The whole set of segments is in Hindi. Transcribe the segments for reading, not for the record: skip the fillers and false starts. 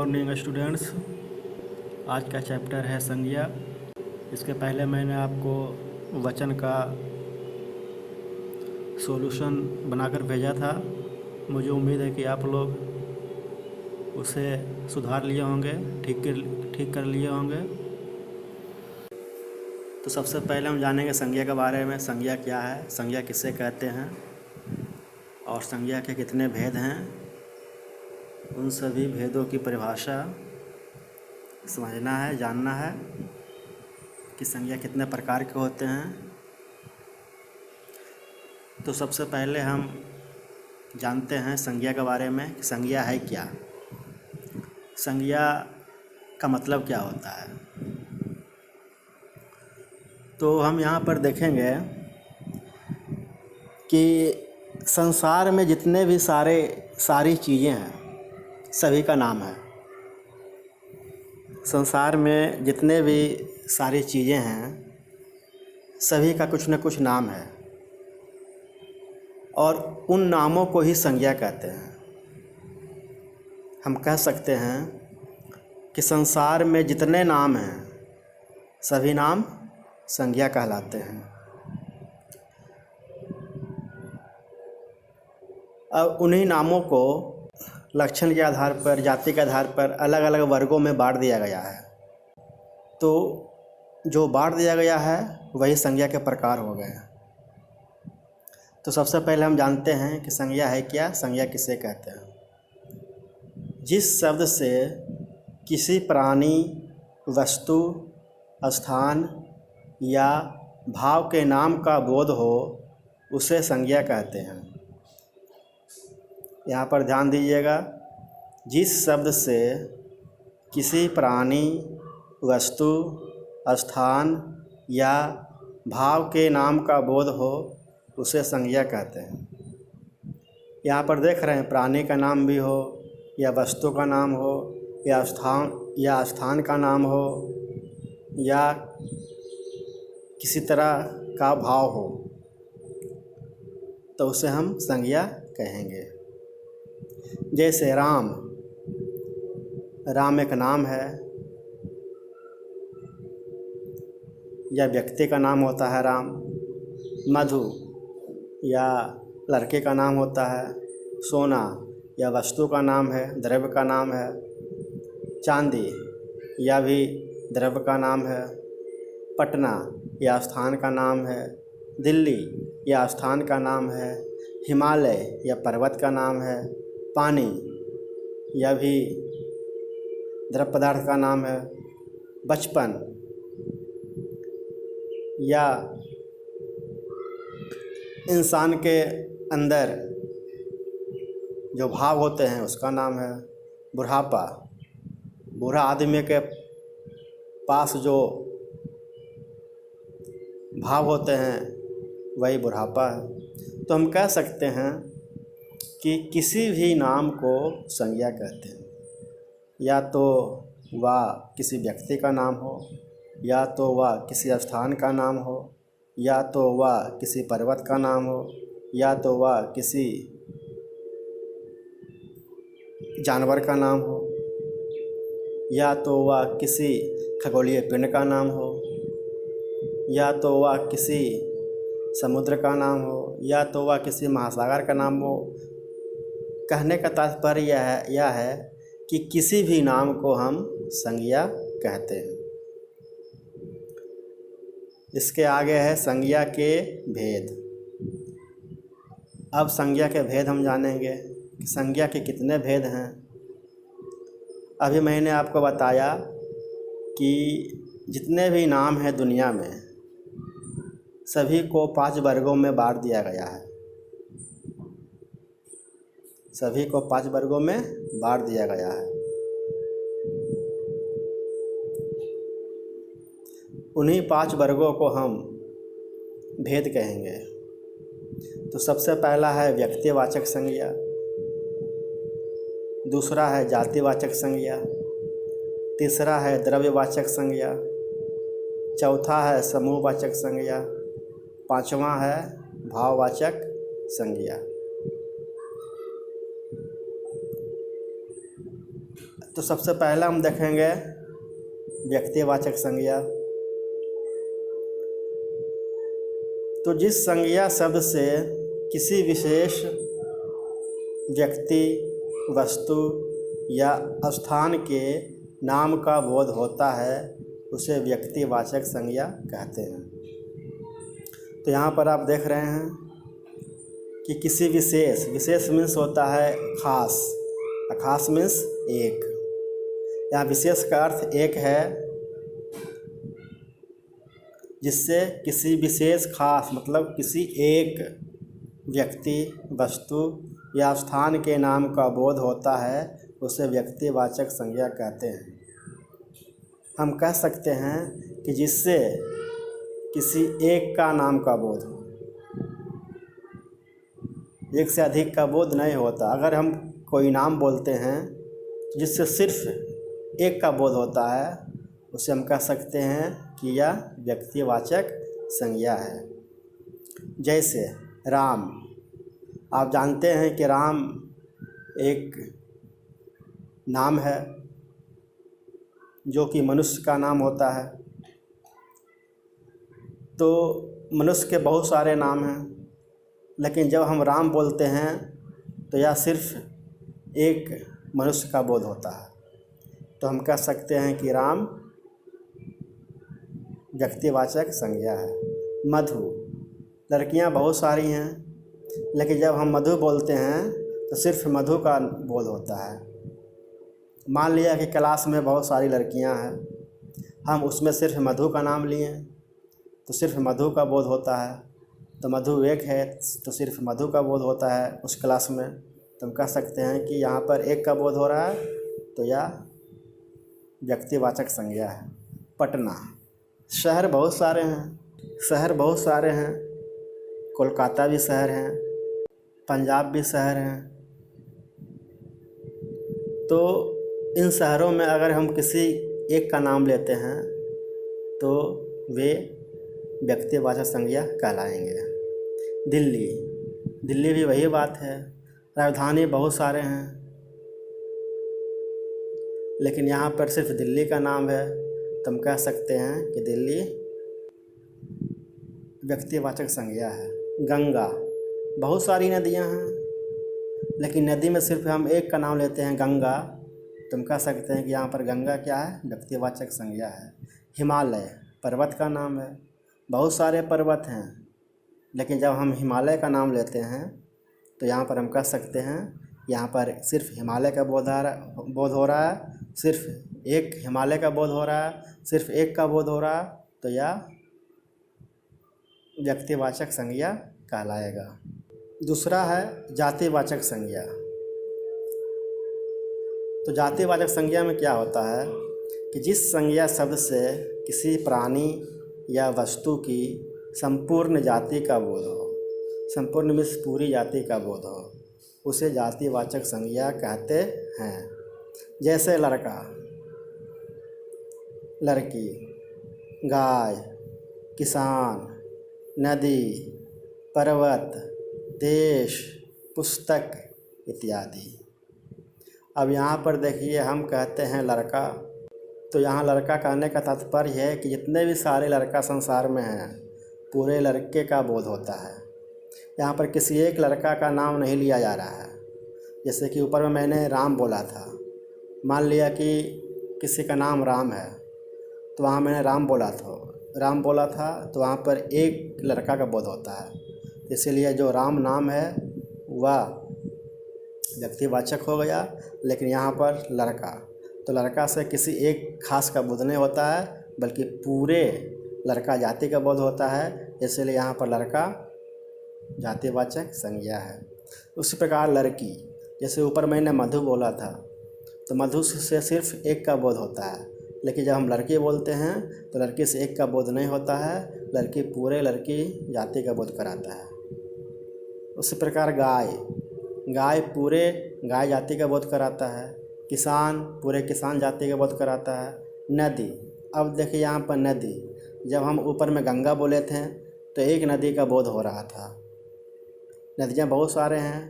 Morning students. आज का चैप्टर है संज्ञा। इसके पहले मैंने आपको वचन का सॉल्यूशन बनाकर भेजा था। मुझे उम्मीद है कि आप लोग उसे सुधार लिए होंगे, ठीक कर लिए होंगे। तो सबसे पहले हम जानेंगे संज्ञा के बारे में। संज्ञा क्या है, संज्ञा किसे कहते हैं और संज्ञा के कितने भेद हैं। उन सभी भेदों की परिभाषा समझना है, जानना है कि संज्ञा कितने प्रकार के होते हैं। तो सबसे पहले हम जानते हैं संज्ञा के बारे में कि संज्ञा है क्या। संज्ञा का मतलब क्या होता है। तो हम यहाँ पर देखेंगे कि संसार में जितने भी सारी चीज़ें हैं सभी का नाम है। संसार में जितने भी सारी चीज़ें हैं सभी का कुछ न कुछ नाम है और उन नामों को ही संज्ञा कहते हैं। हम कह सकते हैं कि संसार में जितने नाम हैं सभी नाम संज्ञा कहलाते हैं। अब उन्हीं नामों को लक्षण के आधार पर, जाति के आधार पर अलग अलग वर्गों में बांट दिया गया है। तो जो बांट दिया गया है वही संज्ञा के प्रकार हो गए। तो सबसे पहले हम जानते हैं कि संज्ञा है क्या, संज्ञा किसे कहते हैं। जिस शब्द से किसी प्राणी, वस्तु, स्थान या भाव के नाम का बोध हो उसे संज्ञा कहते हैं। यहाँ पर ध्यान दीजिएगा, जिस शब्द से किसी प्राणी, वस्तु, स्थान या भाव के नाम का बोध हो उसे संज्ञा कहते हैं। यहाँ पर देख रहे हैं, प्राणी का नाम भी हो या वस्तु का नाम हो या स्थान का नाम हो या किसी तरह का भाव हो तो उसे हम संज्ञा कहेंगे। जैसे राम एक नाम है या व्यक्ति का नाम होता है राम। मधु या लड़के का नाम होता है। सोना या वस्तु का नाम है, द्रव्य का नाम है। चांदी या भी द्रव्य का नाम है। पटना या स्थान का नाम है। दिल्ली या स्थान का नाम है। हिमालय या पर्वत का नाम है। पानी या भी द्रव्य पदार्थ का नाम है। बचपन या इंसान के अंदर जो भाव होते हैं उसका नाम है। बुढ़ापा, बूढ़ा आदमी के पास जो भाव होते हैं वही बुढ़ापा है। तो हम कह सकते हैं कि किसी भी नाम को संज्ञा कहते हैं। या तो वह किसी व्यक्ति का नाम हो, या तो वह किसी स्थान का नाम हो, या तो वह किसी पर्वत का नाम हो, या तो वह किसी जानवर का नाम हो, या तो वह किसी खगोलीय पिंड का नाम हो, या तो वह किसी समुद्र का नाम हो, या तो वह किसी महासागर का नाम हो। कहने का तात्पर्य यह है कि किसी भी नाम को हम संज्ञा कहते हैं। इसके आगे है संज्ञा के भेद। अब संज्ञा के भेद हम जानेंगे कि संज्ञा के कितने भेद हैं। अभी मैंने आपको बताया कि जितने भी नाम हैं दुनिया में सभी को 5 वर्गों में बांट दिया गया है। सभी को 5 वर्गों में बांट दिया गया है। उन्हीं 5 वर्गों को हम भेद कहेंगे। तो सबसे पहला है व्यक्तिवाचक संज्ञा, दूसरा है जातिवाचक संज्ञा, तीसरा है द्रव्यवाचक संज्ञा, चौथा है समूहवाचक संज्ञा, पांचवा है भाववाचक संज्ञा। तो सबसे पहला हम देखेंगे व्यक्तिवाचक संज्ञा। तो जिस संज्ञा शब्द से किसी विशेष व्यक्ति, वस्तु या स्थान के नाम का बोध होता है उसे व्यक्तिवाचक संज्ञा कहते हैं। तो यहाँ पर आप देख रहे हैं कि किसी विशेष मीन्स होता है खास, खास मीन्स एक। यहाँ विशेष का अर्थ एक है, जिससे किसी विशेष खास मतलब किसी एक व्यक्ति, वस्तु या स्थान के नाम का बोध होता है उसे व्यक्तिवाचक संज्ञा कहते हैं। हम कह सकते हैं कि जिससे किसी एक का नाम का बोध हो, एक से अधिक का बोध नहीं होता। अगर हम कोई नाम बोलते हैं जिससे सिर्फ एक का बोध होता है उसे हम कह सकते हैं कि यह व्यक्तिवाचक संज्ञा है। जैसे राम, आप जानते हैं कि राम एक नाम है जो कि मनुष्य का नाम होता है। तो मनुष्य के बहुत सारे नाम हैं, लेकिन जब हम राम बोलते हैं तो यह सिर्फ एक मनुष्य का बोध होता है। तो हम कह सकते हैं कि राम व्यक्तिवाचक संज्ञा है। मधु, लड़कियां बहुत सारी हैं, लेकिन जब हम मधु बोलते हैं तो सिर्फ मधु का बोध होता है। मान लिया कि क्लास में बहुत सारी लड़कियां हैं, हम उसमें सिर्फ मधु का नाम लिए तो सिर्फ मधु का बोध होता है। तो मधु एक है तो सिर्फ मधु का बोध होता है उस क्लास में। तो हम कह सकते हैं कि यहाँ पर एक का बोध हो रहा है, तो यह व्यक्तिवाचक संज्ञा है। पटना, शहर बहुत सारे हैं, कोलकाता भी शहर हैं, पंजाब भी शहर हैं। तो इन शहरों में अगर हम किसी एक का नाम लेते हैं तो वे व्यक्तिवाचक संज्ञा कहलाएंगे। दिल्ली भी वही बात है। राजधानी बहुत सारे हैं, लेकिन यहाँ पर सिर्फ दिल्ली का नाम है, तो हम कह सकते हैं कि दिल्ली व्यक्तिवाचक संज्ञा है। गंगा, बहुत सारी नदियाँ हैं, लेकिन नदी में सिर्फ हम एक का नाम लेते हैं गंगा, तो हम कह सकते हैं कि यहाँ पर गंगा क्या है, व्यक्तिवाचक संज्ञा है। हिमालय पर्वत का नाम है, बहुत सारे पर्वत हैं, लेकिन जब हम हिमालय का नाम लेते हैं तो यहाँ पर हम कह सकते हैं यहाँ पर सिर्फ हिमालय का बोध हो रहा है, सिर्फ एक हिमालय का बोध हो रहा है, सिर्फ एक का बोध हो रहा है, तो यह व्यक्तिवाचक संज्ञा कहलाएगा। दूसरा है जातिवाचक संज्ञा। तो जातिवाचक संज्ञा में क्या होता है कि जिस संज्ञा शब्द से किसी प्राणी या वस्तु की संपूर्ण जाति का बोध हो, संपूर्ण मीन्स पूरी जाति का बोध हो, उसे जातिवाचक संज्ञा कहते हैं। जैसे लड़का, लड़की, गाय, किसान, नदी, पर्वत, देश, पुस्तक इत्यादि। अब यहाँ पर देखिए हम कहते हैं लड़का, तो यहाँ लड़का कहने का तात्पर्य है कि जितने भी सारे लड़का संसार में हैं पूरे लड़के का बोध होता है। यहाँ पर किसी एक लड़का का नाम नहीं लिया जा रहा है। जैसे कि ऊपर में मैंने राम बोला था, मान लिया कि किसी का नाम राम है, तो वहाँ मैंने राम बोला था तो वहाँ पर एक लड़का का बोध होता है, इसीलिए जो राम नाम है वह व्यक्तिवाचक हो गया। लेकिन यहाँ पर लड़का, तो लड़का से किसी एक खास का बोध नहीं होता है, बल्कि पूरे लड़का जाति का बोध होता है, इसलिए यहाँ पर लड़का जातिवाचक संज्ञा है। उसी प्रकार लड़की, जैसे ऊपर मैंने मधु बोला था, तो मधु से सिर्फ एक का बोध होता है, लेकिन जब हम लड़की बोलते हैं तो लड़की से एक का बोध नहीं होता है, लड़की पूरे लड़की जाति का बोध कराता है। उसी प्रकार गाय पूरे गाय जाति का बोध कराता है, किसान पूरे किसान जाति का बोध कराता है। नदी, अब देखिए यहाँ पर नदी, जब हम ऊपर में गंगा बोले थे तो एक नदी का बोध हो रहा था, नदियाँ बहुत सारे हैं,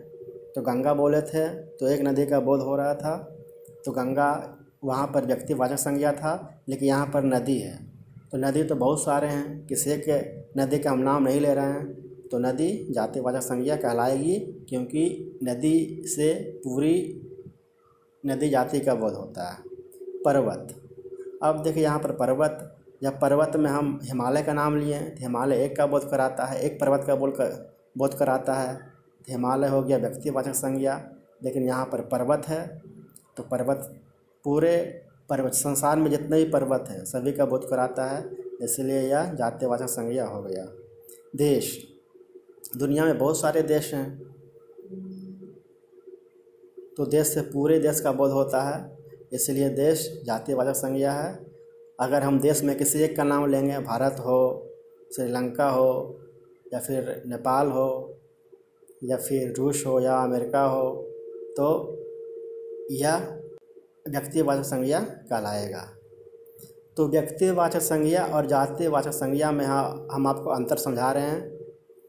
तो गंगा बोले थे तो एक नदी का बोध हो रहा था, तो गंगा वहाँ पर व्यक्तिवाचक संज्ञा था, लेकिन यहाँ पर नदी है तो नदी तो बहुत सारे हैं, किसी एक नदी का हम नाम नहीं ले रहे हैं, तो नदी जातिवाचक संज्ञा कहलाएगी, क्योंकि नदी से पूरी नदी जाति का बोध होता है। पर्वत, अब देखिए यहाँ पर पर्वत, जब पर्वत में हम हिमालय का नाम लिए तो हिमालय एक का बोध कराता है, एक पर्वत का बोध कराता है, तो हिमालय हो गया व्यक्तिवाचक संज्ञा। लेकिन यहाँ पर पर्वत है तो पर्वत पूरे पर्वत संसार में जितने भी पर्वत हैं सभी का बोध कराता है, इसलिए यह जातिवाचक संज्ञा हो गया। देश, दुनिया में बहुत सारे देश हैं, तो देश से पूरे देश का बोध होता है, इसलिए देश जातिवाचक संज्ञा है। अगर हम देश में किसी एक का नाम लेंगे, भारत हो, श्रीलंका हो, या फिर नेपाल हो, या फिर रूस हो, या अमेरिका हो, तो यह व्यक्तिवाचक संज्ञा कहलाएगा। तो व्यक्तिवाचक संज्ञा और जातिवाचक संज्ञा में हम आपको अंतर समझा रहे हैं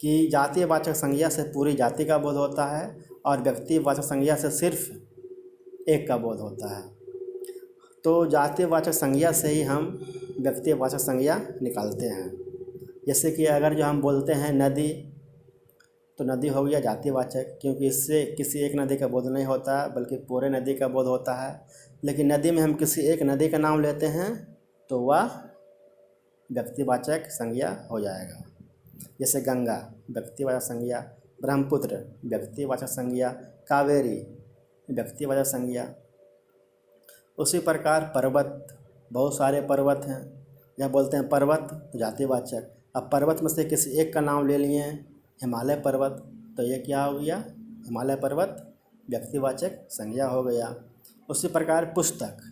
कि जातिवाचक संज्ञा से पूरी जाति का बोध होता है और व्यक्तिवाचक संज्ञा से सिर्फ एक का बोध होता है। तो जातिवाचक संज्ञा से ही हम व्यक्तिवाचक संज्ञा निकालते हैं। जैसे कि अगर जो हम बोलते हैं नदी, तो नदी हो गया जातिवाचक, क्योंकि इससे किसी एक नदी का बोध नहीं होता बल्कि पूरे नदी का बोध होता है। लेकिन नदी में हम किसी एक नदी का नाम लेते हैं तो वह व्यक्तिवाचक संज्ञा हो जाएगा। जैसे गंगा व्यक्तिवाचक संज्ञा, ब्रह्मपुत्र व्यक्तिवाचक संज्ञा, कावेरी व्यक्तिवाचक संज्ञा। उसी प्रकार पर्वत, बहुत सारे पर्वत हैं, जब बोलते हैं पर्वत तो जातिवाचक। अब पर्वत में से किसी एक का नाम ले लिए, हिमालय पर्वत, तो ये क्या हो गया, हिमालय पर्वत व्यक्तिवाचक संज्ञा हो गया। उसी प्रकार पुस्तक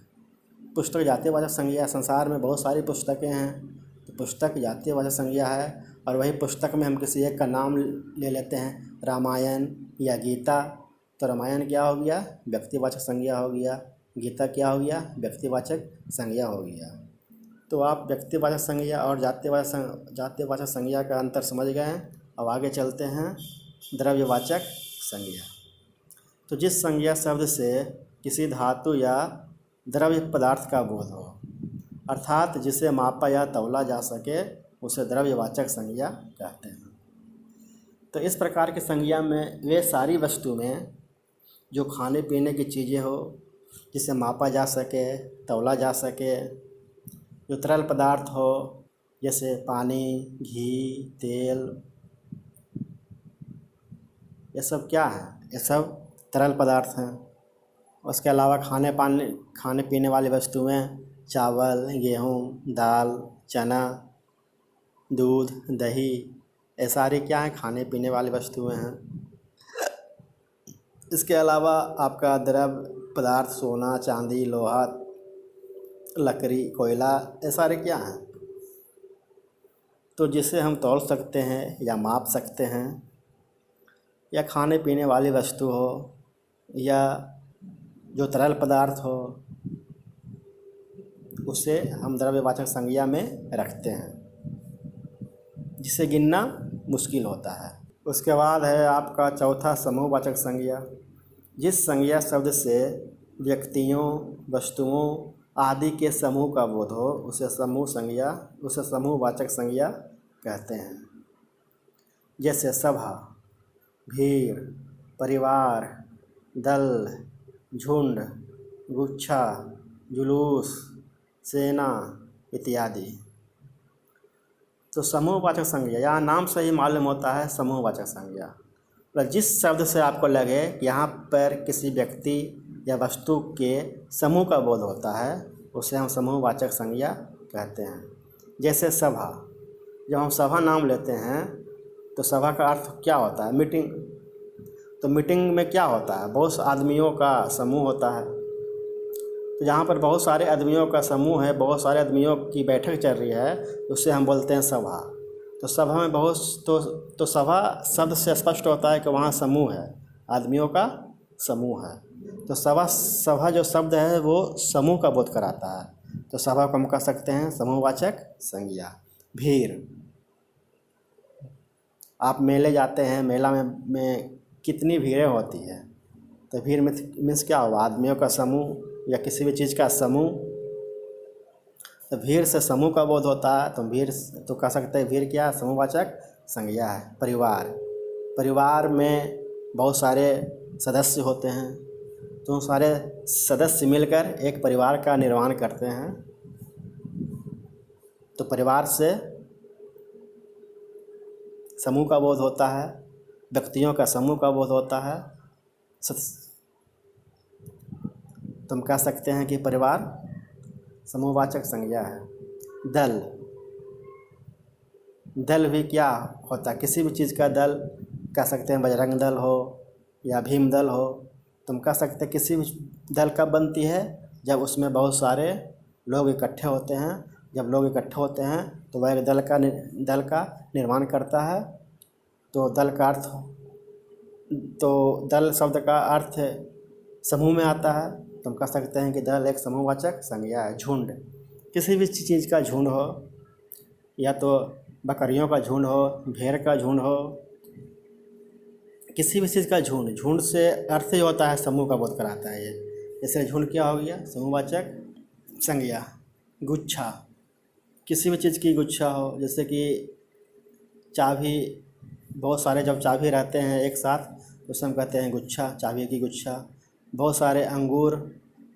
जातिवाचक संज्ञा। संसार में बहुत सारी पुस्तकें हैं, तो पुस्तक जातिवाचक संज्ञा है। और वही पुस्तक में हम किसी एक का नाम ले लेते हैं, रामायण या गीता, तो रामायण क्या हो गया, व्यक्तिवाचक संज्ञा हो गया। गीता क्या हो गया, व्यक्तिवाचक संज्ञा हो गया। तो आप व्यक्तिवाचक संज्ञा और जातिवाचक संज्ञा का अंतर समझ गए हैं। अब आगे चलते हैं द्रव्यवाचक संज्ञा। तो जिस संज्ञा शब्द से किसी धातु या द्रव्य पदार्थ का बोध हो, अर्थात जिसे मापा या तौला जा सके, उसे द्रव्यवाचक संज्ञा कहते हैं। तो इस प्रकार की संज्ञा में वे सारी वस्तु में जो खाने पीने की चीज़ें हो, जिसे मापा जा सके, तौला जा सके, जो तरल पदार्थ हो, जैसे पानी, घी, तेल, ये सब क्या है, ये सब तरल पदार्थ हैं। उसके अलावा खाने पीने वाली वस्तुएं, चावल, गेहूँ, दाल, चना, दूध, दही, ये सारी क्या हैं, खाने पीने वाली वस्तुएं हैं। इसके अलावा आपका द्रव्य पदार्थ सोना, चांदी, लोहा, लकड़ी, कोयला, ये सारे क्या हैं, तो जिसे हम तौल सकते हैं या माप सकते हैं, या खाने पीने वाली वस्तु हो, या जो तरल पदार्थ हो, उसे हम द्रव्यवाचक संज्ञा में रखते हैं, जिसे गिनना मुश्किल होता है। उसके बाद है आपका चौथा समूहवाचक संज्ञा। जिस संज्ञा शब्द से व्यक्तियों, वस्तुओं आदि के समूह का बोध हो, उसे समूहवाचक संज्ञा कहते हैं। जैसे सभा, भीड़, परिवार, दल, झुंड, गुच्छा, जुलूस, सेना इत्यादि। तो समूहवाचक संज्ञा, यहाँ नाम से ही मालूम होता है समूहवाचक संज्ञा। मतलब जिस शब्द से आपको लगे यहाँ पर किसी व्यक्ति या वस्तु के समूह का बोध होता है, उसे हम समूहवाचक संज्ञा कहते हैं। जैसे सभा, जब हम सभा नाम लेते हैं तो सभा का अर्थ क्या होता है, मीटिंग। तो मीटिंग में क्या होता है, बहुत आदमियों का समूह होता है। तो जहाँ पर बहुत सारे आदमियों का समूह है, बहुत सारे आदमियों की बैठक चल रही है, उससे हम बोलते हैं सभा। तो सभा में तो सभा शब्द से स्पष्ट होता है कि वहाँ समूह है, आदमियों का समूह है। तो सभा जो शब्द है वो समूह का बोध कराता है, तो सभा को हम कह सकते हैं समूहवाचक संज्ञा। भीड़, आप मेले जाते हैं, मेला में कितनी भीड़ें होती है, तो भीड़ मीन्स क्या हुआ, आदमियों का समूह या किसी भी चीज़ का समूह। तो भीड़ से समूह का बोध होता है, तो भीड़ तो कह सकते हैं भीड़ क्या समूहवाचक संज्ञा है। परिवार, परिवार में बहुत सारे सदस्य होते हैं, तो सारे सदस्य मिलकर एक परिवार का निर्माण करते हैं, तो परिवार से समूह का बोध होता है, व्यक्तियों का समूह का बोध होता है। तो हम कह सकते हैं कि परिवार समूहवाचक संज्ञा है। दल, दल भी क्या होता है, किसी भी चीज़ का दल कह सकते हैं, बजरंग दल हो या भीम दल हो। तो हम कह सकते हैं किसी भी दल कब बनती है, जब उसमें बहुत सारे लोग इकट्ठे होते हैं। जब लोग इकट्ठे होते हैं तो वह एक दल का निर्माण करता है। तो दल का अर्थ, तो दल शब्द का अर्थ समूह में आता है, तो हम कह सकते हैं कि दल एक समूहवाचक संज्ञा है। झुंड, किसी भी चीज़ का झुंड हो, या तो बकरियों का झुंड हो, भेड़ का झुंड हो, किसी भी चीज़ का झुंड, झुंड से अर्थ ही होता है समूह का बोध कराता है ये। जैसे झुंड क्या हो गया, समूहवाचक संज्ञा। गुच्छा, किसी भी चीज़ की गुच्छा हो, जैसे कि चाबी, बहुत सारे जब चाबी रहते हैं एक साथ तो उसे हम कहते हैं गुच्छा, चाबी की गुच्छा। बहुत सारे अंगूर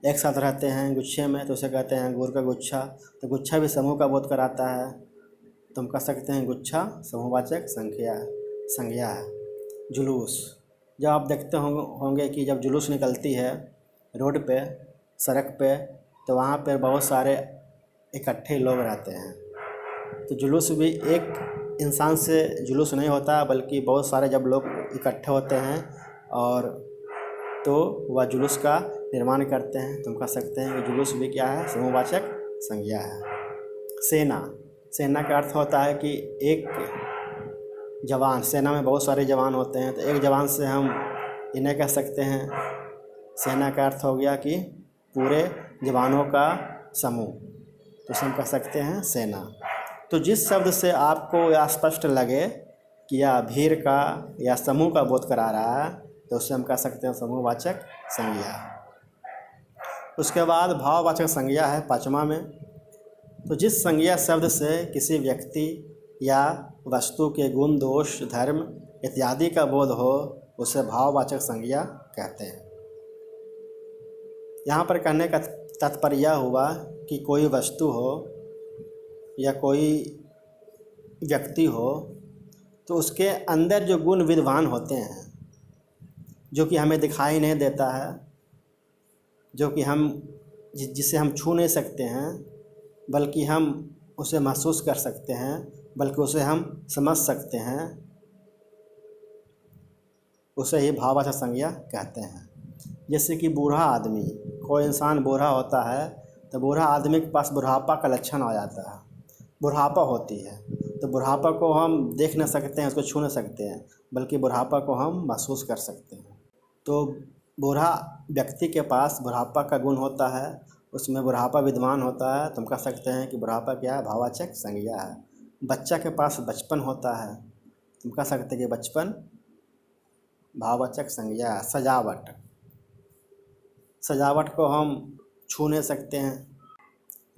एक साथ रहते हैं गुच्छे में, तो उसे कहते हैं अंगूर का गुच्छा। तो गुच्छा भी समूह का बोध कराता है, तो हम कह सकते हैं गुच्छा समूहवाचक संज्ञा है। जुलूस, जब आप देखते होंगे कि जब जुलूस निकलती है रोड पे, सड़क पे, तो वहाँ पर बहुत सारे इकट्ठे लोग रहते हैं। तो जुलूस भी एक इंसान से जुलूस नहीं होता, बल्कि बहुत सारे जब लोग इकट्ठे होते हैं और तो वह जुलूस का निर्माण करते हैं, तो हम कह सकते हैं कि जुलूस भी क्या है, समूहवाचक संज्ञा है। सेना, सेना का अर्थ होता है कि एक जवान, सेना में बहुत सारे जवान होते हैं, तो एक जवान से हम इन्हें कह सकते हैं। सेना का अर्थ हो गया कि पूरे जवानों का समूह, तो इसे हम कह सकते हैं सेना। तो जिस शब्द से आपको यह स्पष्ट लगे कि यह भीड़ का या समूह का बोध करा रहा है, तो उससे हम कह सकते हैं समूहवाचक संज्ञा। उसके बाद भाववाचक संज्ञा है पाँचवा में। तो जिस संज्ञा शब्द से किसी व्यक्ति या वस्तु के गुण, दोष, धर्म इत्यादि का बोध हो, उसे भाववाचक संज्ञा कहते हैं। यहाँ पर कहने का तात्पर्य यह हुआ कि कोई वस्तु हो या कोई व्यक्ति हो, तो उसके अंदर जो गुण विद्यमान होते हैं, जो कि हमें दिखाई नहीं देता है, जो कि जिसे हम छू नहीं सकते हैं, बल्कि हम उसे महसूस कर सकते हैं, बल्कि उसे हम समझ सकते हैं, उसे ही भाववाचक संज्ञा कहते हैं। जैसे कि बूढ़ा आदमी, कोई इंसान बूढ़ा होता है, तो बूढ़ा आदमी के पास बुढ़ापा का लक्षण आ जाता है, बुढ़ापा होती है। तो बुढ़ापा को हम देख नहीं सकते हैं, उसको छू नहीं सकते हैं, बल्कि बुढ़ापा को हम महसूस कर सकते हैं। तो बूढ़ा व्यक्ति के पास बुढ़ापा का गुण होता है, उसमें बुढ़ापा विद्यमान होता है, तो हम कह सकते हैं कि बुढ़ापा क्या है, भाववाचक संज्ञा है। बच्चा के पास बचपन होता है, तो हम कह सकते हैं कि बचपन भाववाचक संज्ञा है। सजावट, सजावट को हम छू नहीं सकते हैं,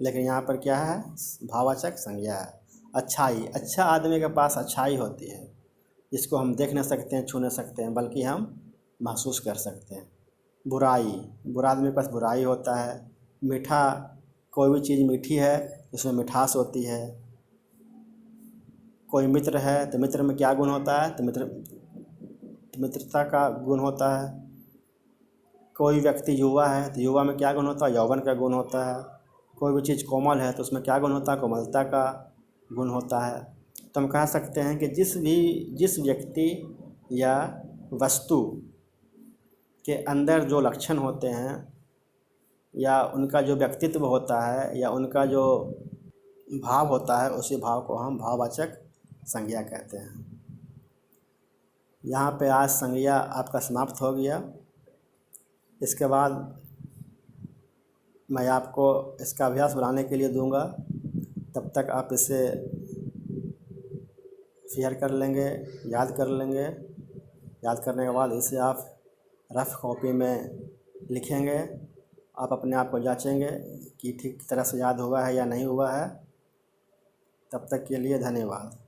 लेकिन यहाँ पर क्या है, भाववाचक संज्ञा है। अच्छाई, अच्छा आदमी के पास अच्छाई होती है, जिसको हम देख नहीं सकते हैं, छू नहीं सकते हैं, बल्कि हम महसूस कर सकते हैं। बुराई, बुरा आदमी के पास बुराई होता है। मीठा, कोई भी चीज़ मीठी है उसमें मिठास होती है। कोई मित्र है तो मित्र में क्या गुण होता है, तो मित्रता का गुण होता है। कोई व्यक्ति युवा है तो युवा में क्या गुण होता है, यौवन का गुण होता है। कोई भी चीज़ कोमल है तो उसमें क्या गुण होता है, कोमलता का गुण होता है। तो हम कह सकते हैं कि जिस व्यक्ति या वस्तु के अंदर जो लक्षण होते हैं, या उनका जो व्यक्तित्व होता है, या उनका जो भाव होता है, उसी भाव को हम भाववाचक संज्ञा कहते हैं। यहाँ पे आज संज्ञा आपका समाप्त हो गया। इसके बाद मैं आपको इसका अभ्यास बनाने के लिए दूंगा, तब तक आप इसे शेयर कर लेंगे, याद कर लेंगे। याद करने के बाद इसे आप रफ कॉपी में लिखेंगे आप अपने आप को जांचेंगे कि ठीक तरह से याद हुआ है या नहीं हुआ है। तब तक के लिए धन्यवाद।